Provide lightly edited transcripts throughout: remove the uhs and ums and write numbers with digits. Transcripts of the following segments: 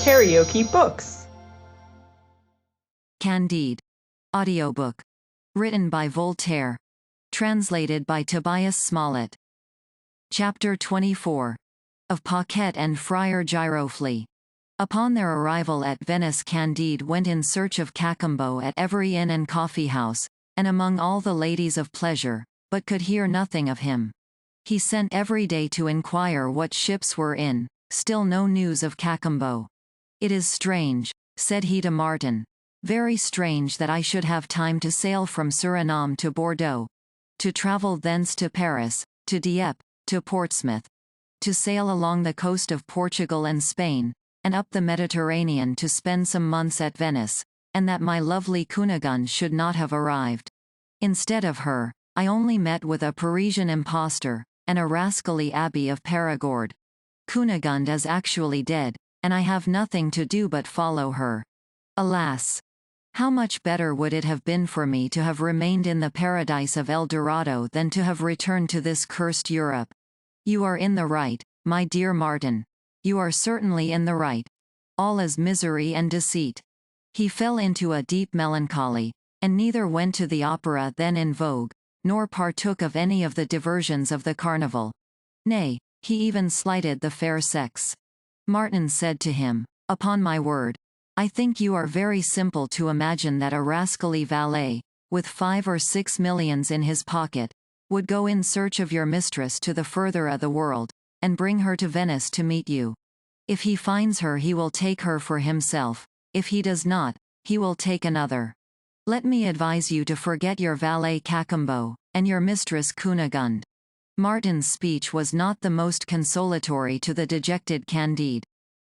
KaraokeBooks. Candide. Audiobook. Written by Voltaire. Translated by Tobias Smollett. Chapter 24. Of Paquette and Friar Giroflee. Upon their arrival at Venice, Candide went in search of Cacambo at every inn and coffee house, and among all the ladies of pleasure, but could hear nothing of him. He sent every day to inquire what ships were in, still no news of Cacambo. "It is strange," said he to Martin, "very strange that I should have time to sail from Suriname to Bordeaux, to travel thence to Paris, to Dieppe, to Portsmouth, to sail along the coast of Portugal and Spain, and up the Mediterranean to spend some months at Venice, and that my lovely Cunegonde should not have arrived. Instead of her, I only met with a Parisian impostor, and a rascally abbé of Perigord. Cunegonde is actually dead, and I have nothing to do but follow her. Alas! How much better would it have been for me to have remained in the paradise of El Dorado than to have returned to this cursed Europe. You are in the right, my dear Martin. You are certainly in the right. All is misery and deceit." He fell into a deep melancholy, and neither went to the opera then in vogue, nor partook of any of the diversions of the carnival. Nay, he even slighted the fair sex. Martin said to him, "Upon my word, I think you are very simple to imagine that a rascally valet, with 5 or 6 millions in his pocket, would go in search of your mistress to the further of the world, and bring her to Venice to meet you. If he finds her he will take her for himself, if he does not, he will take another. Let me advise you to forget your valet Cacambo, and your mistress Cunegonde." Martin's speech was not the most consolatory to the dejected Candide.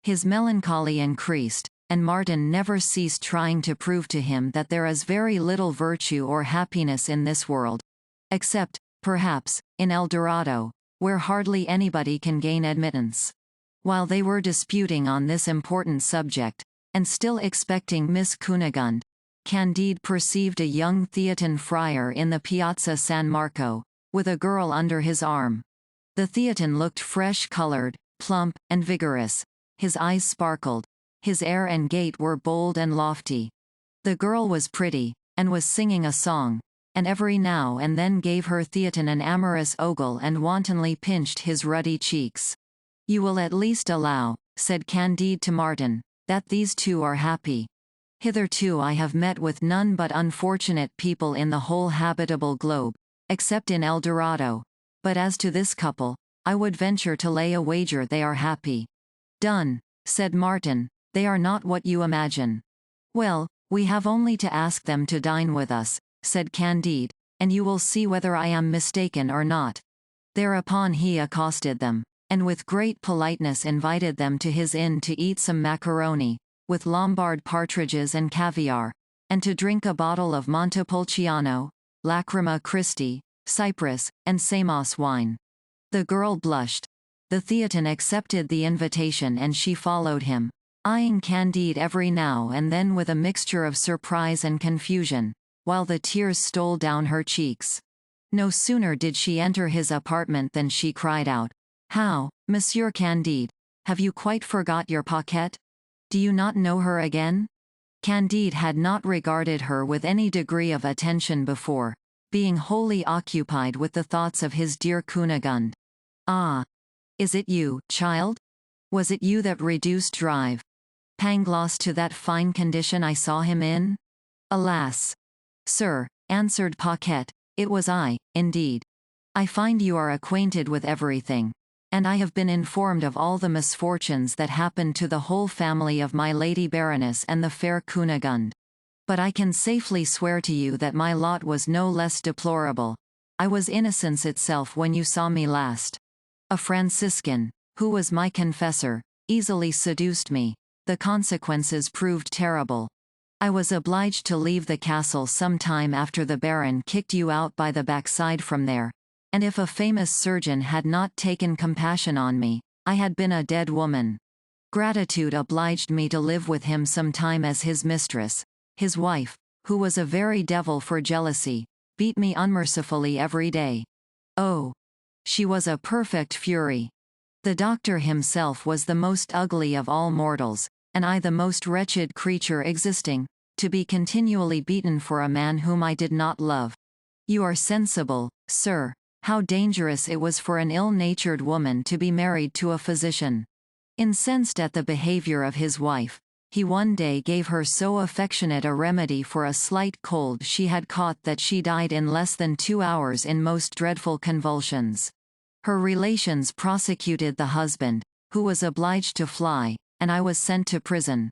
His melancholy increased, and Martin never ceased trying to prove to him that there is very little virtue or happiness in this world, except, perhaps, in El Dorado, where hardly anybody can gain admittance. While they were disputing on this important subject, and still expecting Miss Cunegonde, Candide perceived a young Theatin friar in the Piazza San Marco, with a girl under his arm. The Theatin looked fresh-colored, plump, and vigorous. His eyes sparkled. His air and gait were bold and lofty. The girl was pretty, and was singing a song, and every now and then gave her Theatin an amorous ogle and wantonly pinched his ruddy cheeks. "You will at least allow," said Candide to Martin, "that these two are happy. Hitherto I have met with none but unfortunate people in the whole habitable globe, except in El Dorado, but as to this couple, I would venture to lay a wager they are happy." "Done," said Martin, "they are not what you imagine." "Well, we have only to ask them to dine with us," said Candide, "and you will see whether I am mistaken or not." Thereupon he accosted them, and with great politeness invited them to his inn to eat some macaroni, with Lombard partridges and caviar, and to drink a bottle of Montepulciano, Lacrima Christi, Cyprus, and Samos wine. The girl blushed. The Theatin accepted the invitation and she followed him, eyeing Candide every now and then with a mixture of surprise and confusion, while the tears stole down her cheeks. No sooner did she enter his apartment than she cried out, "How, Monsieur Candide, have you quite forgot your Paquette? Do you not know her again?" Candide had not regarded her with any degree of attention before, being wholly occupied with the thoughts of his dear Cunegonde. "Ah! Is it you, child? Was it you that reduced Drive Pangloss to that fine condition I saw him in?" "Alas! Sir," answered Paquette, "it was I, indeed. I find you are acquainted with everything, and I have been informed of all the misfortunes that happened to the whole family of my Lady Baroness and the fair Cunegonde. But I can safely swear to you that my lot was no less deplorable. I was innocence itself when you saw me last. A Franciscan, who was my confessor, easily seduced me. The consequences proved terrible. I was obliged to leave the castle some time after the Baron kicked you out by the backside from there, and if a famous surgeon had not taken compassion on me, I had been a dead woman. Gratitude obliged me to live with him some time as his mistress. His wife, who was a very devil for jealousy, beat me unmercifully every day. Oh! She was a perfect fury. The doctor himself was the most ugly of all mortals. and I the most wretched creature existing, to be continually beaten for a man whom I did not love. You are sensible, sir, how dangerous it was for an ill-natured woman to be married to a physician. Incensed at the behavior of his wife, he one day gave her so affectionate a remedy for a slight cold she had caught that she died in less than 2 hours in most dreadful convulsions. Her relations prosecuted the husband, who was obliged to fly, and I was sent to prison.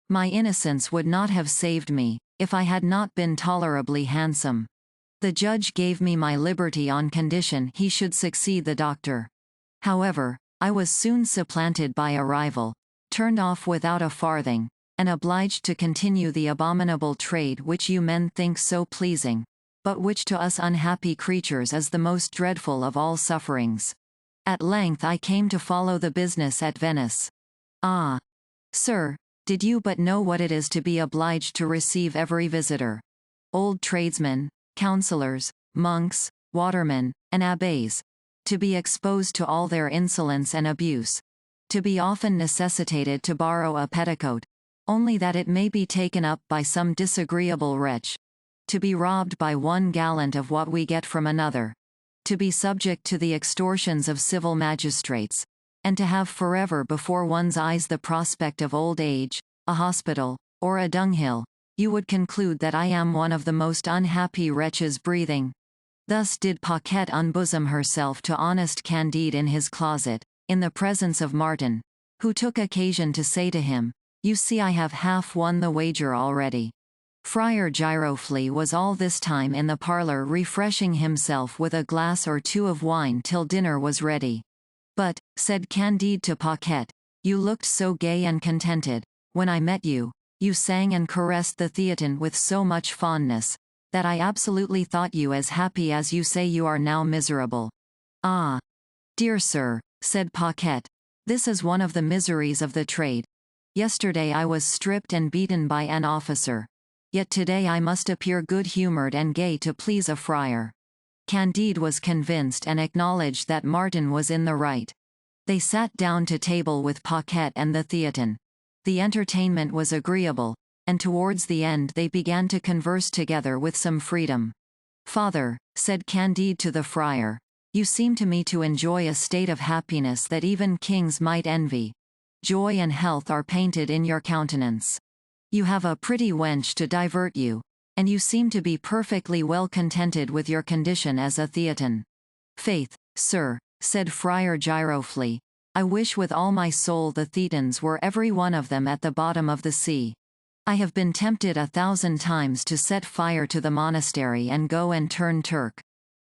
My innocence would not have saved me, if I had not been tolerably handsome. The judge gave me my liberty on condition he should succeed the doctor. However, I was soon supplanted by a rival, turned off without a farthing, and obliged to continue the abominable trade which you men think so pleasing, but which to us unhappy creatures is the most dreadful of all sufferings. At length I came to follow the business at Venice. Ah! Sir, did you but know what it is to be obliged to receive every visitor. Old tradesmen, councillors, monks, watermen, and abbés, to be exposed to all their insolence and abuse, to be often necessitated to borrow a petticoat, only that it may be taken up by some disagreeable wretch, to be robbed by one gallant of what we get from another, to be subject to the extortions of civil magistrates, and to have forever before one's eyes the prospect of old age, a hospital, or a dunghill, you would conclude that I am one of the most unhappy wretches breathing. Thus did Paquette unbosom herself to honest Candide in his closet, in the presence of Martin, who took occasion to say to him, "You see I have half won the wager already." Friar Giroflee was all this time in the parlour refreshing himself with a glass or two of wine till dinner was ready. "But," said Candide to Paquette, "you looked so gay and contented, when I met you, you sang and caressed the Theatin with so much fondness, that I absolutely thought you as happy as you say you are now miserable." "Ah! Dear sir," said Paquette, "this is one of the miseries of the trade. Yesterday I was stripped and beaten by an officer. Yet today I must appear good-humoured and gay to please a friar." Candide was convinced and acknowledged that Martin was in the right. They sat down to table with Paquette and the Theatin. The entertainment was agreeable, and towards the end they began to converse together with some freedom. "Father," said Candide to the friar, "you seem to me to enjoy a state of happiness that even kings might envy. Joy and health are painted in your countenance. You have a pretty wench to divert you, and you seem to be perfectly well contented with your condition as a Theatin." "Faith, sir," said Friar Giroflee, "I wish with all my soul the Theatins were every one of them at the bottom of the sea. I have been tempted 1,000 times to set fire to the monastery and go and turn Turk.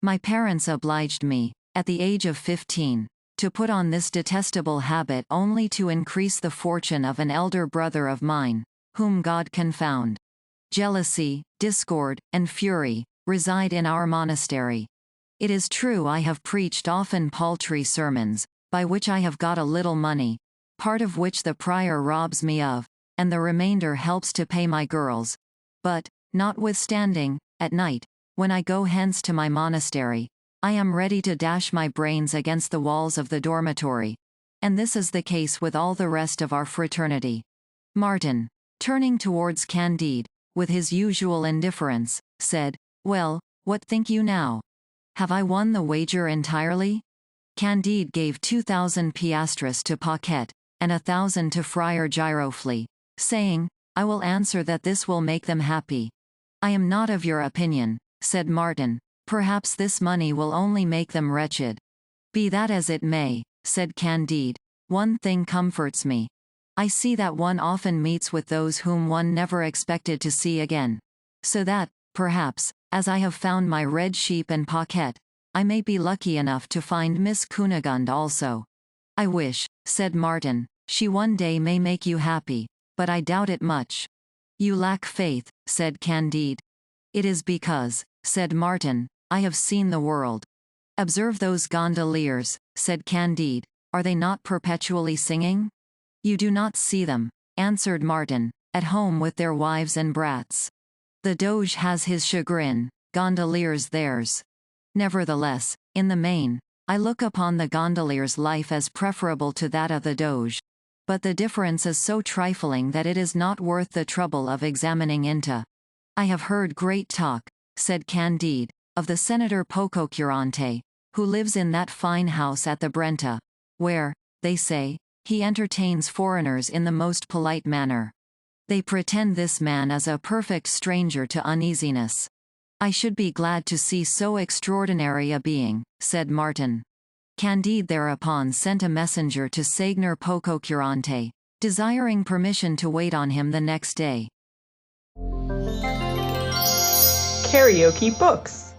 My parents obliged me, at the age of 15, to put on this detestable habit only to increase the fortune of an elder brother of mine, whom God confound. Jealousy, discord, and fury reside in our monastery. It is true I have preached often paltry sermons, by which I have got a little money, part of which the prior robs me of, and the remainder helps to pay my girls. But, notwithstanding, at night, when I go hence to my monastery, I am ready to dash my brains against the walls of the dormitory. And this is the case with all the rest of our fraternity." Martin, turning towards Candide, with his usual indifference, said, "Well, what think you now? Have I won the wager entirely?" Candide gave 2,000 piastres to Paquette, and 1,000 to Friar Giroflee, saying, "I will answer that this will make them happy." "I am not of your opinion," said Martin, "perhaps this money will only make them wretched." "Be that as it may," said Candide, "one thing comforts me. I see that one often meets with those whom one never expected to see again. So that, perhaps, as I have found my red sheep and Paquette, I may be lucky enough to find Miss Cunegonde also." "I wish," said Martin, "she one day may make you happy, but I doubt it much." "You lack faith," said Candide. "It is because," said Martin, "I have seen the world." "Observe those gondoliers," said Candide, "are they not perpetually singing?" "You do not see them," answered Martin, "at home with their wives and brats. The Doge has his chagrin, gondoliers theirs. Nevertheless, in the main, I look upon the gondolier's life as preferable to that of the Doge. but the difference is so trifling that it is not worth the trouble of examining into. I have heard great talk, said Candide, of the Senator Pococurante, who lives in that fine house at the Brenta, where, they say, he entertains foreigners in the most polite manner. They pretend this man is a perfect stranger to uneasiness. I should be glad to see so extraordinary a being, said Martin. Candide thereupon sent a messenger to Señor Pococurante, desiring permission to wait on him the next day. KaraokeBooks.